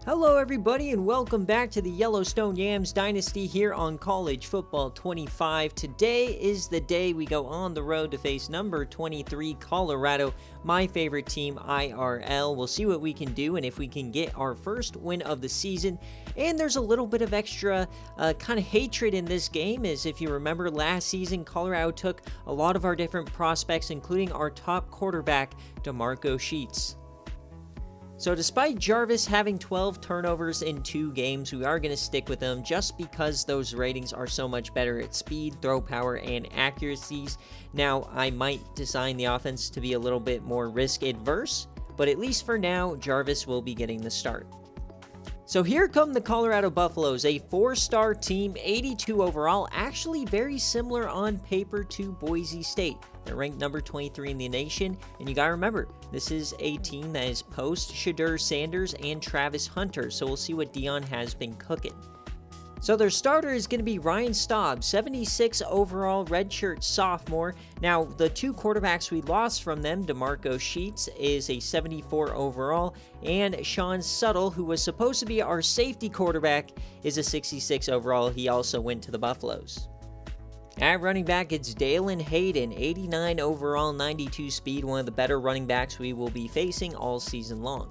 Hello everybody and welcome back to the Yellowstone Yams Dynasty here on College Football 25. Today is the day we go on the road to face number 23 Colorado, my favorite team IRL. We'll see what we can do and if we can get our first win of the season. And there's a little bit of extra kind of hatred in this game, as if you remember last season, Colorado took a lot of our different prospects, including our top quarterback, DeMarco Sheets. So despite Jarvis having 12 turnovers in 2 games, we are going to stick with him just because those ratings are so much better at speed, throw power, and accuracies. Now, I might design the offense to be a little bit more risk adverse, but at least for now, Jarvis will be getting the start. So here come the Colorado Buffaloes, a 4-star team, 82 overall, actually very similar on paper to Boise State. They're ranked number 23 in the nation, and you gotta remember, this is a team that is post Shedeur Sanders and Travis Hunter, so we'll see what Dion has been cooking. So their starter is going to be Ryan Staub, 76 overall, redshirt sophomore. Now, the 2 quarterbacks we lost from them, DeMarco Sheets is a 74 overall, and Sean Suttle, who was supposed to be our safety quarterback, is a 66 overall. He also went to the Buffaloes. At running back, it's Dalen Hayden, 89 overall, 92 speed, one of the better running backs we will be facing all season long.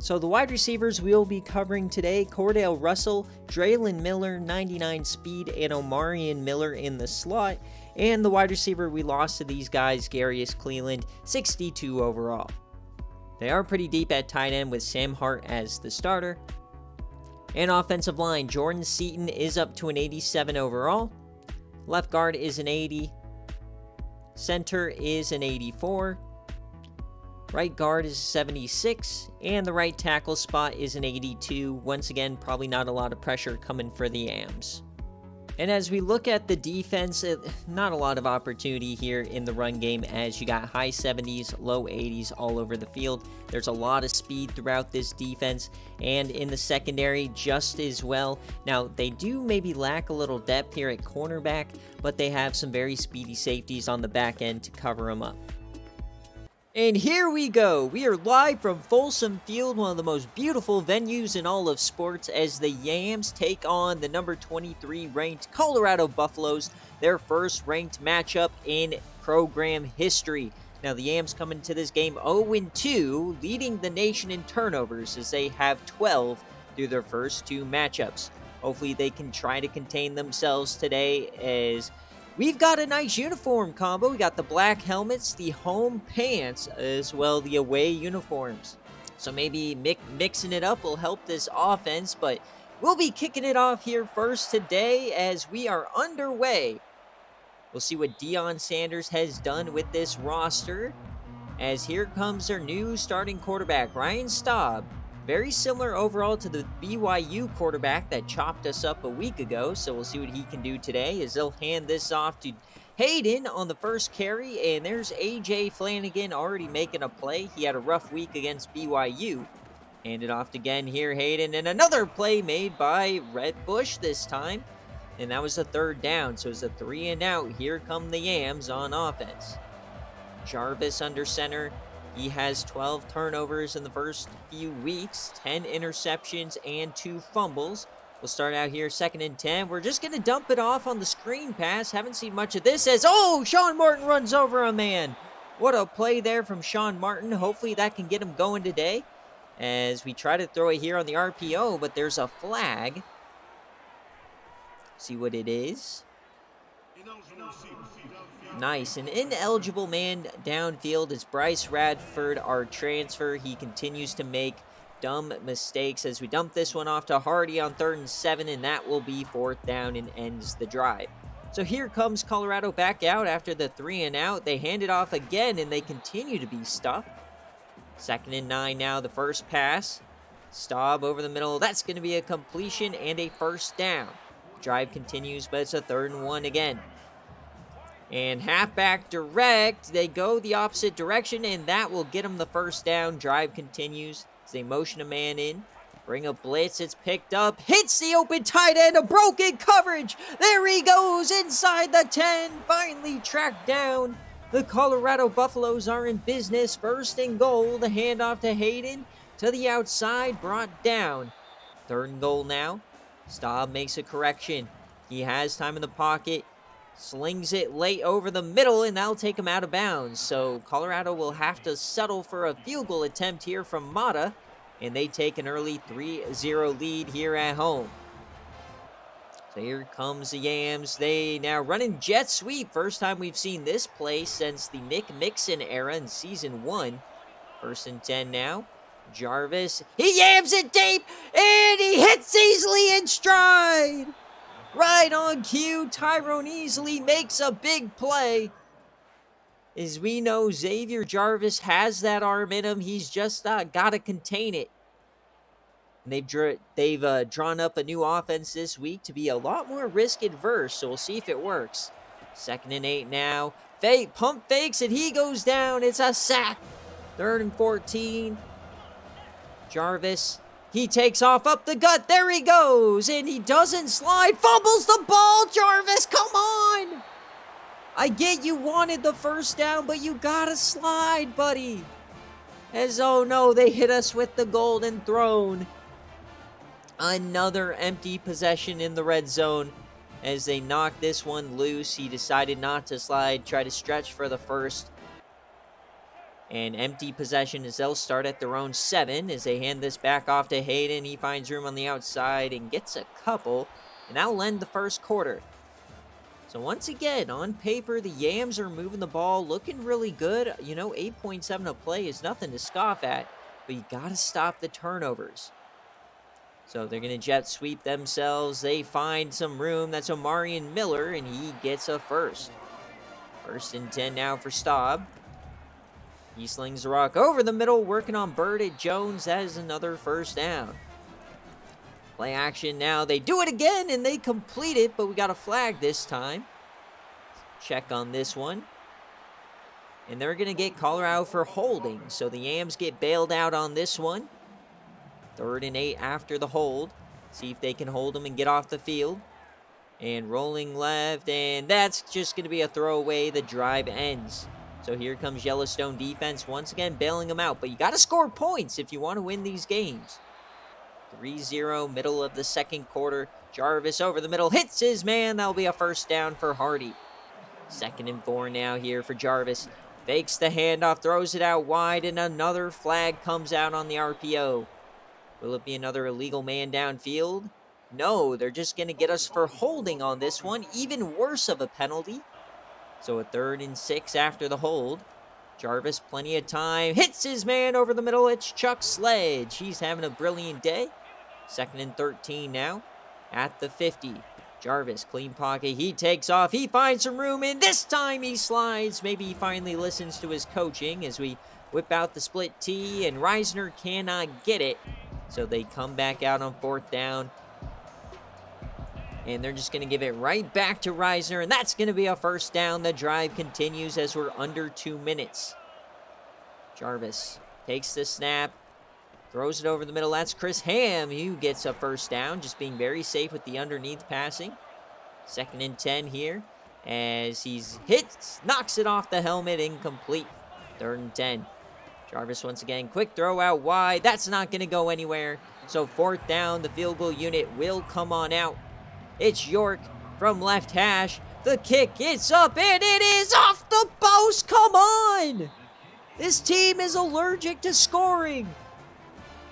So the wide receivers we'll be covering today, Cordell Russell, Draylon Miller, 99 speed, and Omarion Miller in the slot. And the wide receiver we lost to these guys, Garius Cleveland, 62 overall. They are pretty deep at tight end with Sam Hart as the starter. And offensive line, Jordan Seaton is up to an 87 overall. Left guard is an 80. Center is an 84. Right guard is 76, and the right tackle spot is an 82. Once again, probably not a lot of pressure coming for the Yams. And as we look at the defense, not a lot of opportunity here in the run game, as you got high 70s, low 80s all over the field. There's a lot of speed throughout this defense, and in the secondary just as well. Now, they do maybe lack a little depth here at cornerback, but they have some very speedy safeties on the back end to cover them up. And here we go. We are live from Folsom Field, one of the most beautiful venues in all of sports, as the Yams take on the number 23 ranked Colorado Buffaloes, their first ranked matchup in program history. Now, the Yams come into this game 0-2, leading the nation in turnovers as they have 12 through their first 2 matchups. Hopefully, they can try to contain themselves today, as we've got a nice uniform combo. We got the black helmets, the home pants, as well the away uniforms. So maybe mixing it up will help this offense, but we'll be kicking it off here first today as we are underway. We'll see what Deion Sanders has done with this roster, as here comes their new starting quarterback, Ryan Staub. Very similar overall to the BYU quarterback that chopped us up a week ago, so we'll see what he can do today as they'll hand this off to Hayden on the first carry, and there's A.J. Flanagan already making a play. He had a rough week against BYU. Hand it off again here, Hayden, and another play made by Red Bush this time, and that was a 3rd down, so it's a 3 and out. Here come the Yams on offense. Jarvis under center. He has 12 turnovers in the first few weeks, 10 interceptions, and 2 fumbles. We'll start out here 2nd and 10. We're just going to dump it off on the screen pass. Haven't seen much of this as, oh, Sean Martin runs over a man. What a play there from Sean Martin. Hopefully that can get him going today as we try to throw it here on the RPO, but there's a flag. See what it is. Nice. An ineligible man downfield is Bryce Radford, our transfer. He continues to make dumb mistakes as we dump this one off to Hardy on 3rd and 7, and that will be 4th down and ends the drive. So here comes Colorado back out after the 3 and out. They hand it off again, and they continue to be stuck. 2nd and 9 now, the first pass. Staub over the middle. That's going to be a completion and a 1st down. Drive continues, but it's a 3rd and 1 again. And halfback direct, they go the opposite direction, and that will get them the 1st down. Drive continues as they motion a man in. Bring a blitz, it's picked up, hits the open tight end, a broken coverage. There he goes inside the 10, finally tracked down. The Colorado Buffaloes are in business. 1st and goal, the handoff to Hayden. to the outside, brought down. 3rd and goal now. Staub makes a correction. He has time in the pocket. Slings it late over the middle, and that'll take him out of bounds. So Colorado will have to settle for a field goal attempt here from Mata, and they take an early 3-0 lead here at home. So here comes the Yams. They now running jet sweep. First time we've seen this play since the Nick Mixon era in Season 1. 1st and 10 now. Jarvis, he yams it deep, and he hits easily in stride. Right on cue, Tyrone Easley makes a big play. As we know, Xavier Jarvis has that arm in him. He's just got to contain it. And they've drawn up a new offense this week to be a lot more risk-adverse, so we'll see if it works. 2nd and 8 now. Pump fakes, and he goes down. It's a sack. 3rd and 14. Jarvis, he takes off up the gut. There he goes, and he doesn't slide. Fumbles the ball. Jarvis, come on. I get you wanted the 1st down, but you gotta slide, buddy. As, oh no, they hit us with the golden throne. Another empty possession in the red zone. As they knock this one loose, he decided not to slide, try to stretch for the 1st. And empty possession as they'll start at their own 7 as they hand this back off to Hayden. He finds room on the outside and gets a couple. And that'll end the 1st quarter. So once again, on paper, the Yams are moving the ball, looking really good. You know, 8.7 a play is nothing to scoff at. But you got to stop the turnovers. So they're going to jet sweep themselves. They find some room. That's Omarion Miller, and he gets a 1st. 1st and 10 now for Staub. He slings the rock over the middle, working on Burdett Jones. That is another 1st down. Play action now. They do it again, and they complete it, but we got a flag this time. Check on this one. And they're going to get Colorado for holding. So the Yams get bailed out on this one. 3rd and 8 after the hold. See if they can hold them and get off the field. And rolling left, and that's just going to be a throwaway. The drive ends. So here comes Yellowstone defense once again bailing them out. But you got to score points if you want to win these games. 3-0, middle of the 2nd quarter. Jarvis over the middle, hits his man. That'll be a 1st down for Hardy. 2nd and 4 now here for Jarvis. Fakes the handoff, throws it out wide, and another flag comes out on the RPO. Will it be another illegal man downfield? No, they're just going to get us for holding on this one. Even worse of a penalty. So a 3rd and 6 after the hold. Jarvis, plenty of time. Hits his man over the middle. It's Chuck Sledge. He's having a brilliant day. 2nd and 13 now. At the 50. Jarvis, clean pocket. He takes off. He finds some room, and this time he slides. Maybe he finally listens to his coaching as we whip out the split T, and Reisner cannot get it. So they come back out on 4th down. And they're just going to give it right back to Reisner, and that's going to be a 1st down. The drive continues as we're under 2 minutes. Jarvis takes the snap, throws it over the middle. That's Chris Ham who gets a 1st down, just being very safe with the underneath passing. 2nd and 10 here as he's hit, knocks it off the helmet, incomplete. 3rd and 10. Jarvis once again, quick throw out wide. That's not going to go anywhere. So 4th down, the field goal unit will come on out. It's York from left hash. The kick, it's up, and it is off the post. Come on! This team is allergic to scoring.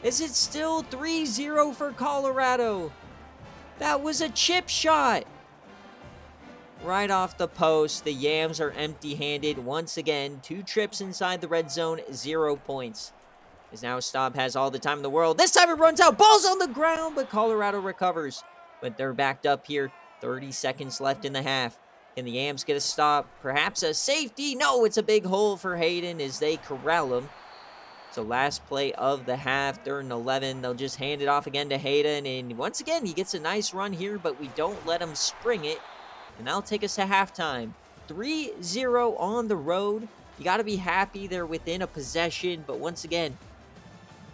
Is it still 3-0 for Colorado? That was a chip shot. Right off the post, the Yams are empty-handed once again. 2 trips inside the red zone, 0 points. As now Staub has all the time in the world. This time it runs out, ball's on the ground, but Colorado recovers. But they're backed up here. 30 seconds left in the half. Can the Yams get a stop? Perhaps a safety? No, it's a big hole for Hayden as they corral him. So last play of the half, 3rd and 11. They'll just hand it off again to Hayden. And once again, he gets a nice run here, but we don't let him spring it. And that'll take us to halftime. 3-0 on the road. You got to be happy they're within a possession. But once again,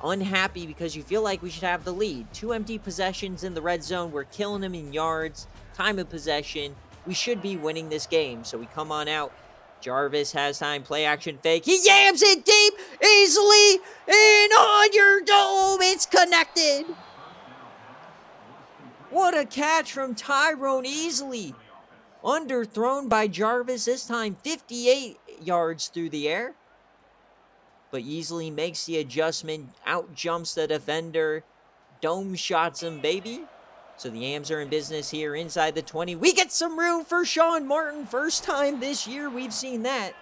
unhappy because you feel like we should have the lead. 2 empty possessions in the red zone. We're killing them in yards. Time of possession. We should be winning this game. So we come on out. Jarvis has time, play action fake. He yams it deep, easily, and on your dome, it's connected. What a catch from Tyrone Easley. Underthrown by Jarvis, this time 58 yards through the air. But Easley makes the adjustment, out jumps the defender, dome shots him, baby. So the Yams are in business here inside the 20. We get some room for Sean Martin. First time this year we've seen that.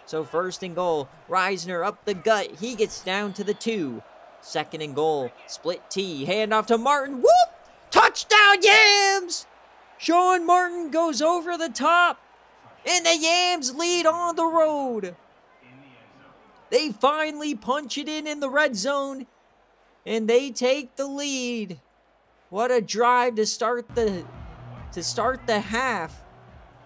So first and goal, Reisner up the gut. He gets down to the 2. Second and goal, split T, handoff to Martin. Whoop! Touchdown Yams! Sean Martin goes over the top, and the Yams lead on the road. They finally punch it in the red zone, and they take the lead. What a drive to start the half.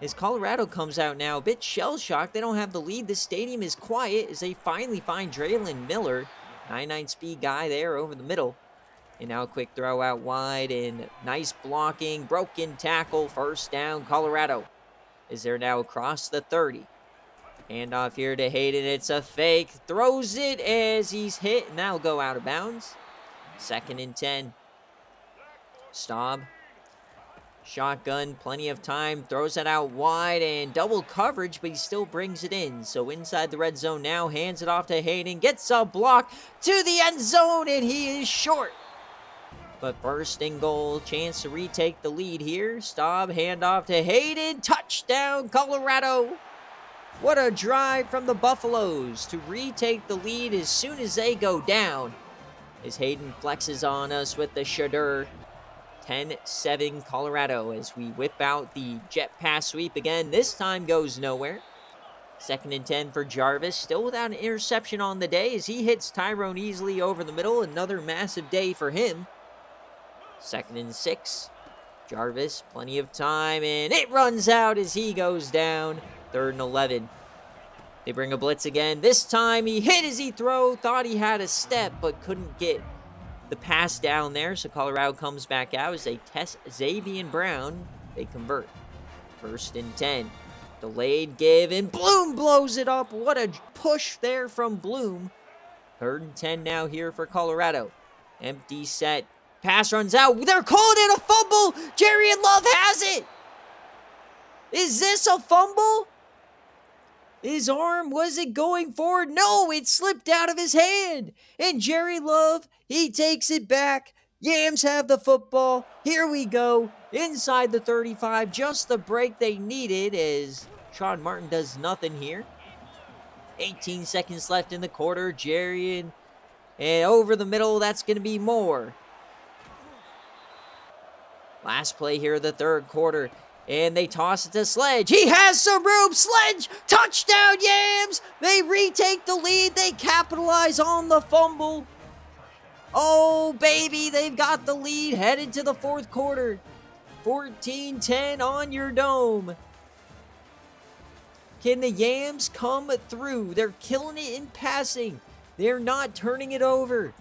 As Colorado comes out now, a bit shell-shocked. They don't have the lead. The stadium is quiet as they finally find Draylon Miller, 9.9 speed guy there over the middle. And now a quick throw out wide, and nice blocking, broken tackle, first down, Colorado. Is there now across the 30. Handoff here to Hayden, it's a fake, throws it as he's hit, and that'll go out of bounds. Second and 10. Staub, shotgun, plenty of time, throws it out wide, and double coverage, but he still brings it in. So inside the red zone now, hands it off to Hayden, gets a block to the end zone, and he is short. But first and goal, chance to retake the lead here. Staub, handoff to Hayden, touchdown, Colorado. What a drive from the Buffaloes to retake the lead as soon as they go down. As Hayden flexes on us with the Shadur. 10-7 Colorado as we whip out the jet pass sweep again. This time goes nowhere. Second and 10 for Jarvis, still without an interception on the day as he hits Tyrone Easley over the middle. Another massive day for him. Second and 6. Jarvis, plenty of time, and it runs out as he goes down. Third and 11. They bring a blitz again. This time he hit as he threw. Thought he had a step, but couldn't get the pass down there. So Colorado comes back out as they test Xavier Brown. They convert. First and 10. Delayed give, and Bloom blows it up. What a push there from Bloom. Third and 10 now here for Colorado. Empty set. Pass runs out. They're calling it a fumble. Jerry and Love has it. Is this a fumble? His arm, was it going forward? No, it slipped out of his hand. And Jerry Love, he takes it back. Yams have the football. Here we go. Inside the 35. Just the break they needed as Sean Martin does nothing here. 18 seconds left in the quarter. Jerry and over the middle. That's going to be more. Last play here of the third quarter. And they toss it to Sledge. He has some room. Sledge, touchdown Yams. They retake the lead. They capitalize on the fumble. Oh, baby, they've got the lead headed to the fourth quarter. 14-10 on your dome. Can the Yams come through? They're killing it in passing. They're not turning it over.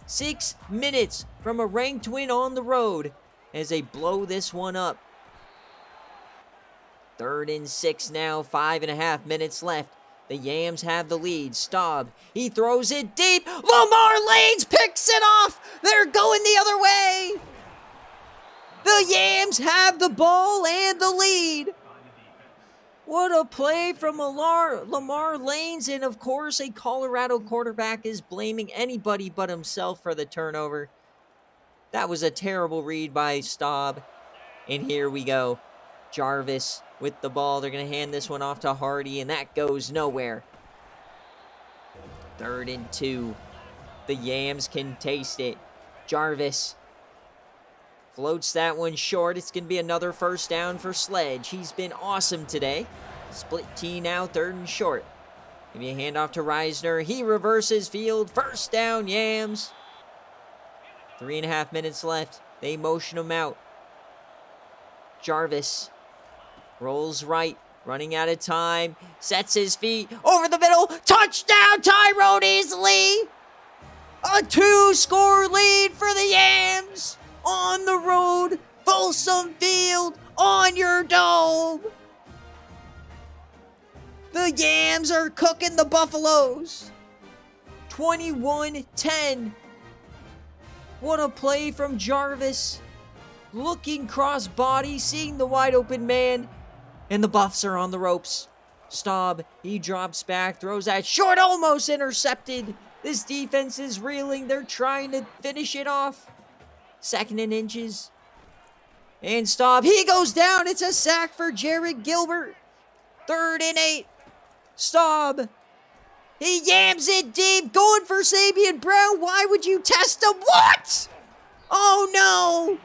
6 minutes from a ranked win on the road as they blow this one up. Third and 6 now, 5.5 minutes left. The Yams have the lead. Staub, he throws it deep. Lamar Lanes picks it off. They're going the other way. The Yams have the ball and the lead. What a play from Lamar Lanes. And of course, a Colorado quarterback is blaming anybody but himself for the turnover. That was a terrible read by Staub. And here we go. Jarvis with the ball. They're going to hand this one off to Hardy, and that goes nowhere. Third and 2. The Yams can taste it. Jarvis floats that one short. It's going to be another first down for Sledge. He's been awesome today. Split T now, third and short. Give me a handoff to Reisner. He reverses field. First down, Yams. 3.5 minutes left. They motion him out. Jarvis rolls right, running out of time, sets his feet, over the middle, touchdown Tyrone Easley! A 2-score lead for the Yams! On the road, Folsom Field, on your dome! The Yams are cooking the Buffaloes. 21-10. What a play from Jarvis. Looking cross-body, seeing the wide open man. And the Buffs are on the ropes. Staub, he drops back, throws that short, almost intercepted. This defense is reeling. They're trying to finish it off. 2nd and inches. And Staub, he goes down. It's a sack for Jared Gilbert. 3rd and 8. Staub, he yams it deep, going for Sabian Brown. Why would you test him? What? Oh no!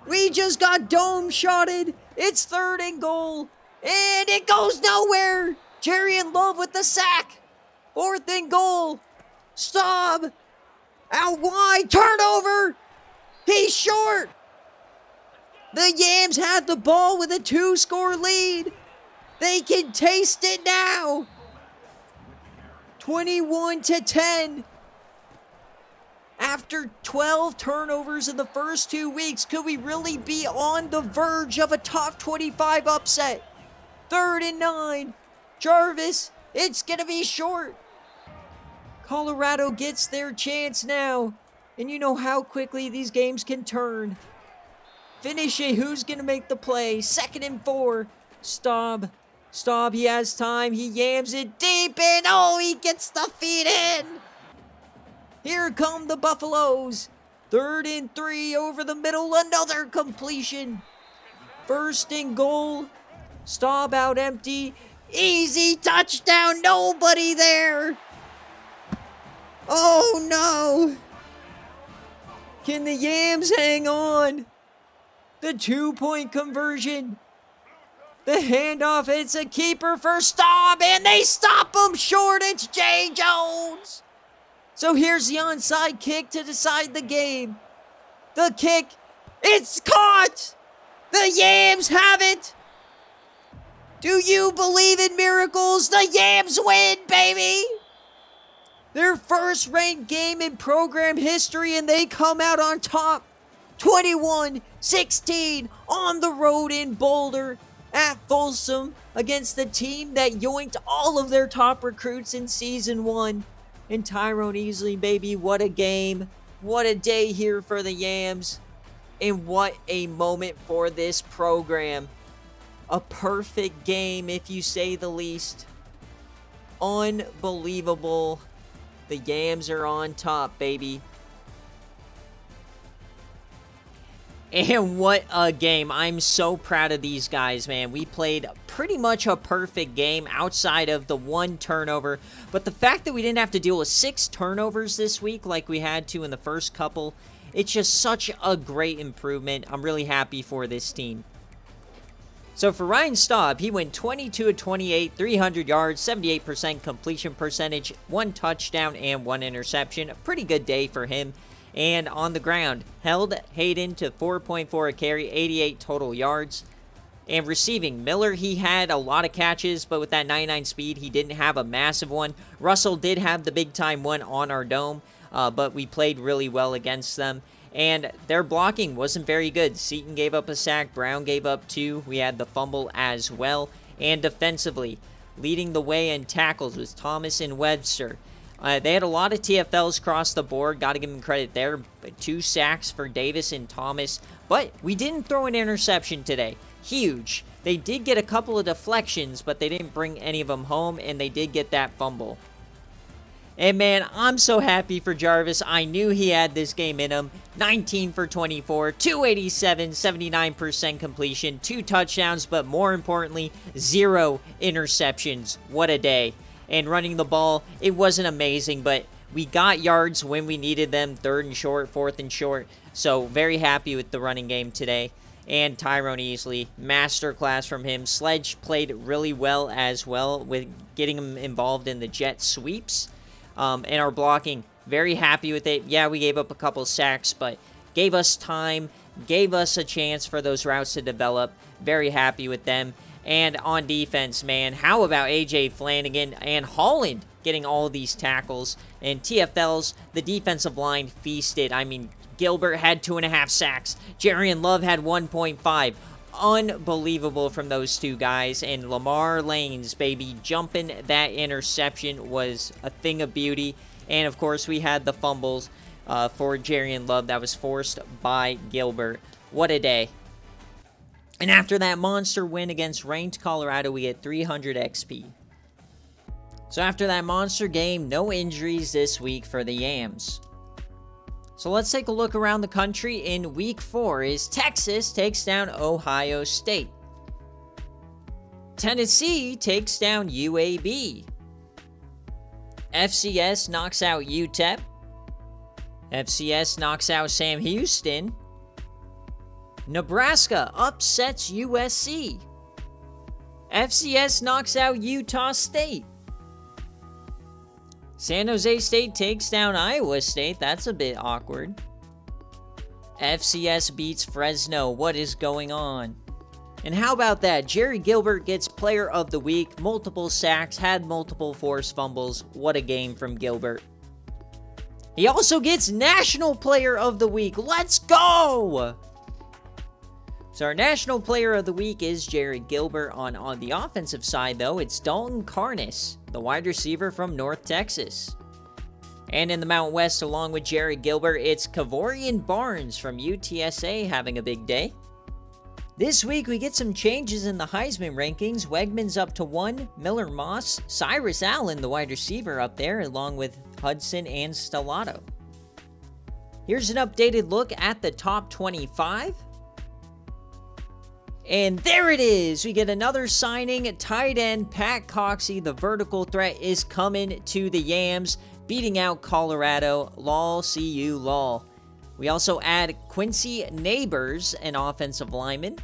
We just got dome shotted. It's 3rd and goal. And it goes nowhere. Jarian Love with the sack. 4th and goal. Staub, out wide, turnover. He's short. The Yams have the ball with a 2-score lead. They can taste it now. 21-10. After 12 turnovers in the first 2 weeks, could we really be on the verge of a top 25 upset? 3rd and 9. Jarvis, it's going to be short. Colorado gets their chance now. And you know how quickly these games can turn. Finish it. Who's going to make the play? 2nd and 4. Staub, he has time. He yams it deep in. Oh, he gets the feet in. Here come the Buffaloes. 3rd and 3 over the middle. Another completion. 1st and goal. Staub out empty. Easy touchdown. Nobody there. Oh, no. Can the Yams hang on? The 2-point conversion. The handoff, it's a keeper for Staub, and they stop him short. It's Jay Jones. So here's the onside kick to decide the game. The kick, it's caught. The Yams have it. Do you believe in miracles? The Yams win, baby. Their first ranked game in program history, and they come out on top. 21-16 on the road in Boulder at Folsom against the team that yoinked all of their top recruits in Season 1. And Tyrone Easley, baby, what a game. What a day here for the Yams. And what a moment for this program. A perfect game, if you say the least. Unbelievable. The Yams are on top, baby. And what a game. I'm so proud of these guys, man. We played pretty much a perfect game outside of the 1 turnover. But the fact that we didn't have to deal with 6 turnovers this week like we had to in the first couple, it's just such a great improvement. I'm really happy for this team. So for Ryan Staub, he went 22-28, 300 yards, 78% completion percentage, 1 touchdown and 1 interception. A pretty good day for him. And on the ground, held Hayden to 4.4 a carry, 88 total yards. And receiving, Miller, he had a lot of catches, but with that 99 speed, he didn't have a massive one. Russell did have the big-time one on our dome, but we played really well against them. And their blocking wasn't very good. Seaton gave up a sack. Brown gave up 2. We had the fumble as well. And defensively, leading the way in tackles was Thomas and Webster. They had a lot of TFLs across the board. Got to give them credit there. 2 sacks for Davis and Thomas. But we didn't throw an interception today. Huge. They did get a couple of deflections, but they didn't bring any of them home. And they did get that fumble. And man, I'm so happy for Jarvis. I knew he had this game in him. 19 for 24, 287, 79% completion, 2 touchdowns, but more importantly, 0 interceptions. What a day. And running the ball, it wasn't amazing, but we got yards when we needed them. 3rd and short, 4th and short. So very happy with the running game today. And Tyrone Easley, masterclass from him. Sledge played really well as well with getting him involved in the jet sweeps. And our blocking, very happy with it. Yeah, we gave up a couple sacks, but gave us time, gave us a chance for those routes to develop. Very happy with them. And on defense, man, how about A.J. Flanagan and Holland getting all these tackles? And TFLs, the defensive line feasted. I mean, Gilbert had 2.5 sacks. Jarian Love had 1.5. unbelievable from those two guys. And Lamar Lanes, baby, jumping that interception was a thing of beauty. And, of course, we had the fumbles for Jarian Love that was forced by Gilbert. What a day. And after that monster win against ranked Colorado, we get 300 XP. So after that monster game, no injuries this week for the Yams. So let's take a look around the country in week 4 as Texas takes down Ohio State. Tennessee takes down UAB. FCS knocks out UTEP. FCS knocks out Sam Houston. Nebraska upsets USC. FCS knocks out Utah State. San Jose State takes down Iowa State. That's a bit awkward. FCS beats Fresno. What is going on? And how about that? Jerry Gilbert gets Player of the Week. Multiple sacks, had multiple forced fumbles. What a game from Gilbert. He also gets National Player of the Week. Let's go! So our National Player of the Week is Jerry Gilbert. On the offensive side, though, it's Dalton Karnas, the wide receiver from North Texas. And in the Mountain West, along with Jerry Gilbert, it's Kavorian Barnes from UTSA having a big day. This week, we get some changes in the Heisman rankings. Wegman's up to 1, Miller Moss, Cyrus Allen, the wide receiver, up there, along with Hudson and Stellato. Here's an updated look at the top 25. And there it is. We get another signing. Tight end Pat Coxey, the vertical threat, is coming to the Yams, beating out Colorado. Lol, see you, lol. We also add Quincy Neighbors, an offensive lineman.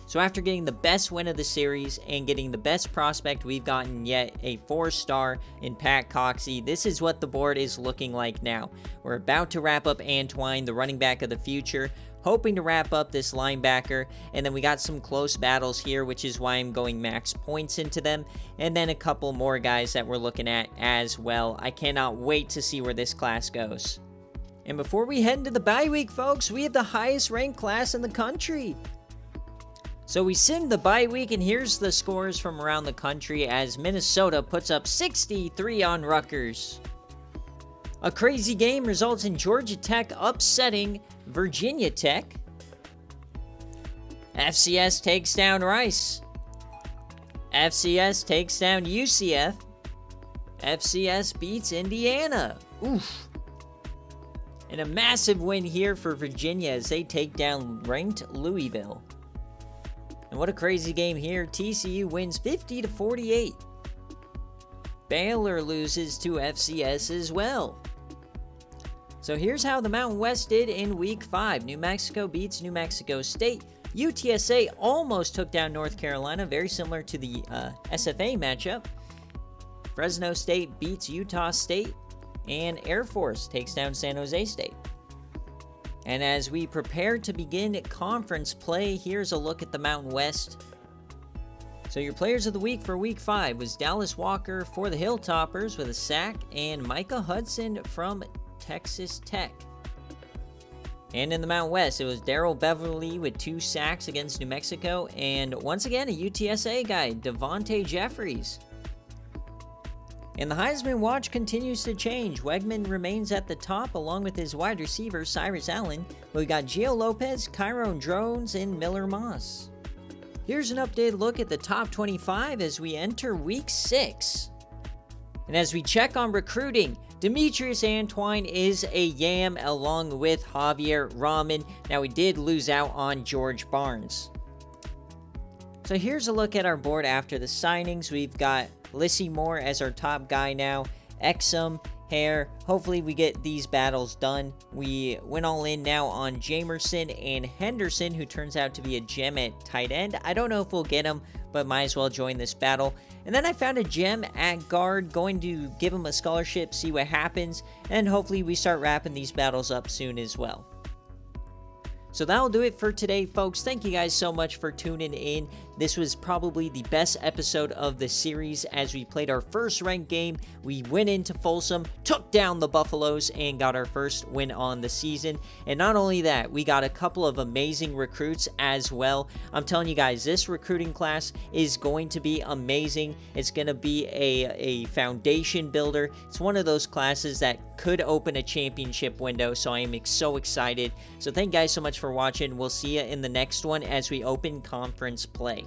So after getting the best win of the series and getting the best prospect we've gotten yet, a 4-star in Pat Coxey, this is what the board is looking like now. We're about to wrap up Antwine, the running back of the future, hoping to wrap up this linebacker, and then we got some close battles here, which is why I'm going max points into them, and then a couple more guys that we're looking at as well. I cannot wait to see where this class goes. And before we head into the bye week, folks, we have the highest ranked class in the country. So we sit the bye week, and here's the scores from around the country as Minnesota puts up 63 on Rutgers. A crazy game results in Georgia Tech upsetting Virginia Tech. FCS takes down Rice. FCS takes down UCF. FCS beats Indiana. Oof. And a massive win here for Virginia as they take down ranked Louisville. And what a crazy game here. TCU wins 50-48. Baylor loses to FCS as well. So here's how the Mountain West did in Week 5. New Mexico beats New Mexico State. UTSA almost took down North Carolina, very similar to the SFA matchup. Fresno State beats Utah State. And Air Force takes down San Jose State. And as we prepare to begin conference play, here's a look at the Mountain West. So your players of the week for Week 5 was Dallas Walker for the Hilltoppers with a sack, and Micah Hudson from Texas Tech. And in the Mountain West, it was Darrell Beverly with 2 sacks against New Mexico, and once again, a UTSA guy, Devontae Jeffries. And the Heisman watch continues to change. Wegman remains at the top along with his wide receiver, Cyrus Allen. But we got Gio Lopez, Kyron Drones, and Miller Moss. Here's an updated look at the top 25 as we enter Week 6. And as we check on recruiting, Demetrius Antwine is a Yam along with Javier Rahman. Now we did lose out on George Barnes. So here's a look at our board after the signings. We've got Lissy Moore as our top guy now. Exum, Hare. Hopefully we get these battles done. We went all in now on Jamerson and Henderson, who turns out to be a gem at tight end. I don't know if we'll get him, but might as well join this battle. And then I found a gem at guard, going to give him a scholarship, see what happens, and hopefully we start wrapping these battles up soon as well. So that'll do it for today, folks. Thank you guys so much for tuning in. This was probably the best episode of the series as we played our first ranked game. We went into Folsom, took down the Buffaloes, and got our first win on the season. And not only that, we got a couple of amazing recruits as well. I'm telling you guys, this recruiting class is going to be amazing. It's going to be a foundation builder. It's one of those classes that could open a championship window, so I am so excited. So thank you guys so much for watching. We'll see you in the next one as we open conference play.